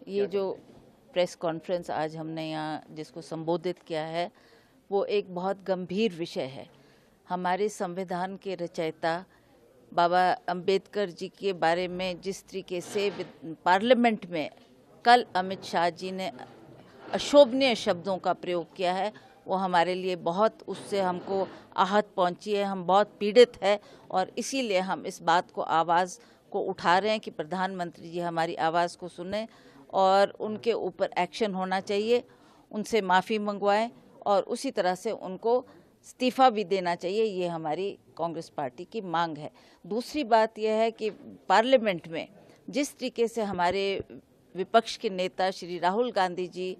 ये जो press conference आज हमने यहाँ जिसको संबोधित किया है वो एक बहुत गंभीर विषय है। हमारे संविधान के रचयिता बाबा अंबेडकर जी के बारे में जिस तरीके से पार्लियामेंट में कल अमित शाह जी ने अशोभनीय शब्दों का प्रयोग किया है, वो हमारे लिए बहुत, उससे हमको आहत पहुंची है, हम बहुत पीड़ित है और इसीलिए हम इस बात को आवाज़ को उठा रहे हैं कि प्रधानमंत्री जी हमारी आवाज़ को सुने और उनके ऊपर एक्शन होना चाहिए, उनसे माफ़ी मंगवाएं और उसी तरह से उनको इस्तीफ़ा भी देना चाहिए। ये हमारी कांग्रेस पार्टी की मांग है। दूसरी बात यह है कि पार्लियामेंट में जिस तरीके से हमारे विपक्ष के नेता श्री राहुल गांधी जी,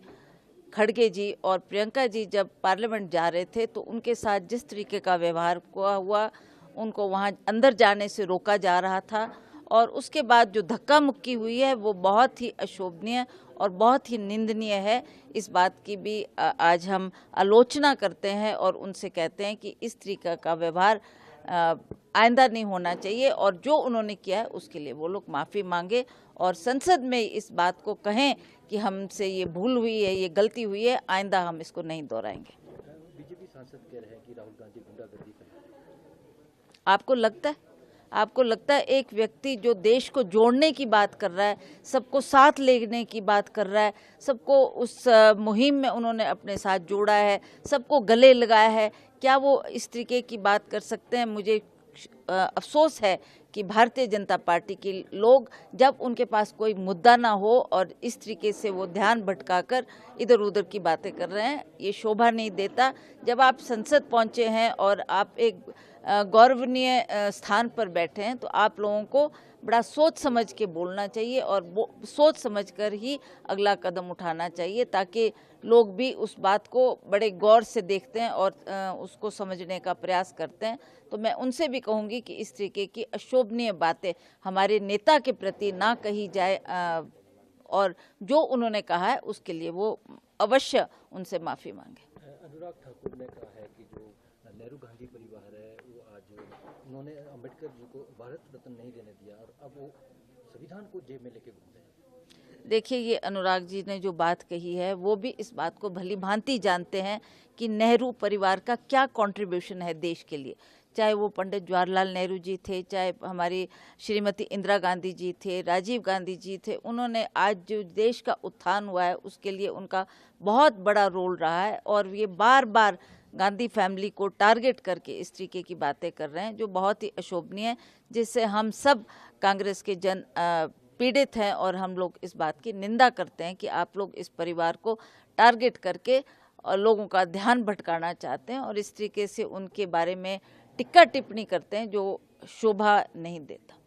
खड़गे जी और प्रियंका जी जब पार्लियामेंट जा रहे थे तो उनके साथ जिस तरीके का व्यवहार हुआ, उनको वहां अंदर जाने से रोका जा रहा था और उसके बाद जो धक्का मुक्की हुई है वो बहुत ही अशोभनीय और बहुत ही निंदनीय है। इस बात की भी आज हम आलोचना करते हैं और उनसे कहते हैं कि इस तरीके का व्यवहार आइंदा नहीं होना चाहिए और जो उन्होंने किया है उसके लिए वो लोग माफ़ी मांगे और संसद में इस बात को कहें कि हमसे ये भूल हुई है, ये गलती हुई है, आइंदा हम इसको नहीं दोहराएंगे। बीजेपी सांसद कह रहे हैं कि राहुल गांधी गुंडागर्दी कर। आपको लगता है एक व्यक्ति जो देश को जोड़ने की बात कर रहा है, सबको साथ लेने की बात कर रहा है, सबको उस मुहिम में उन्होंने अपने साथ जोड़ा है, सबको गले लगाया है, क्या वो इस तरीके की बात कर सकते हैं? मुझे अफसोस है कि भारतीय जनता पार्टी के लोग जब उनके पास कोई मुद्दा ना हो और इस तरीके से वो ध्यान भटकाकर इधर उधर की बातें कर रहे हैं, ये शोभा नहीं देता। जब आप संसद पहुंचे हैं और आप एक गौरवनीय स्थान पर बैठे हैं तो आप लोगों को बड़ा सोच समझ के बोलना चाहिए और सोच समझकर ही अगला कदम उठाना चाहिए ताकि लोग भी उस बात को बड़े गौर से देखते हैं और उसको समझने का प्रयास करते हैं। तो मैं उनसे भी कहूँगी कि इस तरीके की अशोभनीय बातें हमारे नेता के प्रति ना कही जाए और जो उन्होंने कहा है उसके लिए वो अवश्य उनसे माफ़ी मांगे। अनुराग ठाकुर ने कहा है कि जो नेहरू गांधी परिवार है वो आज उन्होंने अंबेडकर जी को भारत रत्न नहीं देने दिया और अब वो संविधान को जेब में लेके घूमते हैं। देखिए, ये अनुराग जी ने जो बात कही है वो भी इस बात को भली भांति जानते हैं कि नेहरू परिवार का क्या कंट्रीब्यूशन है देश के लिए, चाहे वो पंडित जवाहरलाल नेहरू जी थे, चाहे हमारी श्रीमती इंदिरा गांधी जी थे, राजीव गांधी जी थे। उन्होंने आज जो देश का उत्थान हुआ है उसके लिए उनका बहुत बड़ा रोल रहा है और ये बार बार गांधी फैमिली को टारगेट करके इस तरीके की बातें कर रहे हैं जो बहुत ही अशोभनीय है, जिससे हम सब कांग्रेस के जन पीड़ित हैं और हम लोग इस बात की निंदा करते हैं कि आप लोग इस परिवार को टारगेट करके लोगों का ध्यान भटकाना चाहते हैं और इस तरीके से उनके बारे में टिक्का टिप्पणी करते हैं जो शोभा नहीं देता।